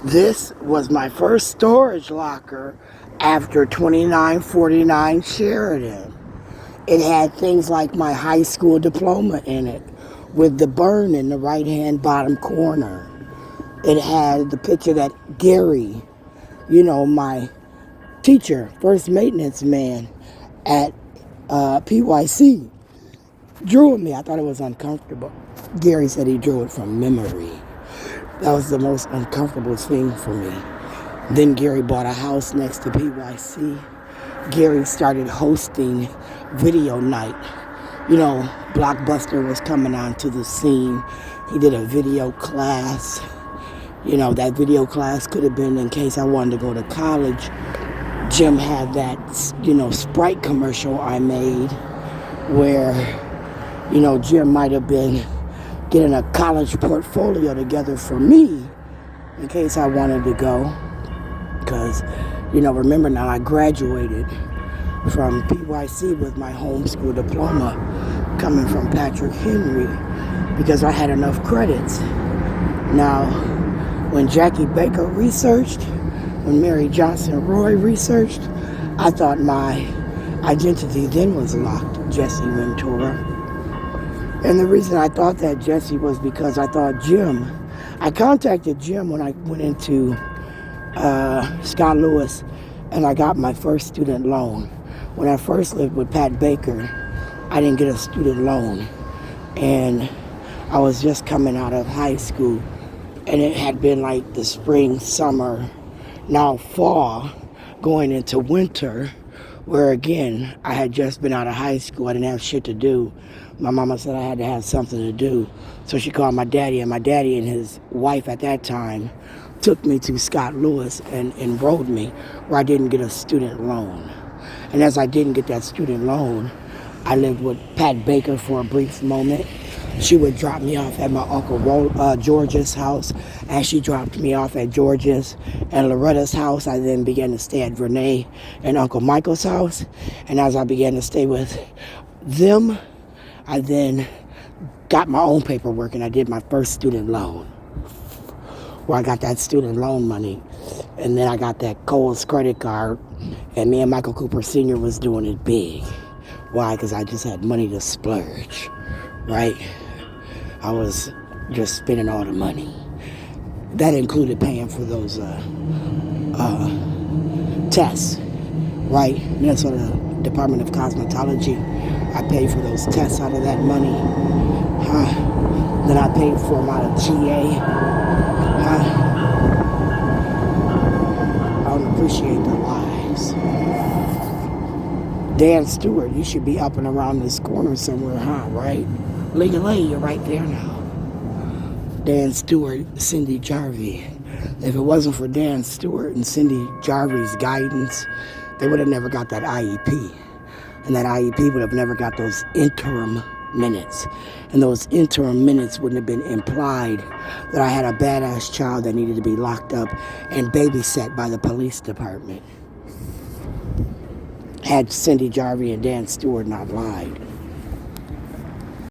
This was my first storage locker after 2949 Sheridan. It had things like my high school diploma in it with the burn in the right-hand bottom corner. It had the picture that Gary, my teacher, first maintenance man at PYC, drew of me. I thought it was uncomfortable. Gary said he drew it from memory. That was the most uncomfortable thing for me. Then Gary bought a house next to PYC. Gary started hosting video night. Blockbuster was coming onto the scene. He did a video class. That video class could have been in case I wanted to go to college. Jim had that, Sprite commercial I made where, Jim might have been getting a college portfolio together for me in case I wanted to go. Because, remember now I graduated from PYC with my homeschool diploma coming from Patrick Henry because I had enough credits. Now, when Jackie Baker researched, when Mary Johnson Roy researched, I thought my identity then was locked, Jesse Ventura. And the reason I thought that, Jesse, was because I thought I contacted Jim when I went into Scott Lewis and I got my first student loan. When I first lived with Pat Baker, I didn't get a student loan. And I was just coming out of high school. And it had been like the spring, summer, now fall, going into winter, where again, I had just been out of high school. I didn't have shit to do. My mama said I had to have something to do. So she called my daddy, and my daddy and his wife at that time took me to Scott Lewis and enrolled me where I didn't get a student loan. And as I didn't get that student loan, I lived with Pat Baker for a brief moment. She would drop me off at my Uncle George's house. As she dropped me off at George's and Loretta's house, I then began to stay at Renee and Uncle Michael's house. And as I began to stay with them, I then got my own paperwork and I did my first student loan, where I got that student loan money. And then I got that Kohl's credit card, and me and Michael Cooper Sr. was doing it big. Why? Because I just had money to splurge, right? I was just spending all the money. That included paying for those tests, right? Minnesota Department of Cosmetology. I paid for those tests out of that money. Then I paid for them out of GA. I don't appreciate the lies. Dan Stewart, you should be up and around this corner somewhere, right? Legally, you're right there now. Dan Stewart, Cindy Jarvie. If it wasn't for Dan Stewart and Cindy Jarvie's guidance, they would have never got that IEP. And that IEP would have never got those interim minutes. And those interim minutes wouldn't have been implied that I had a badass child that needed to be locked up and babysat by the police department. Had Cindy Jarvie and Dan Stewart not lied.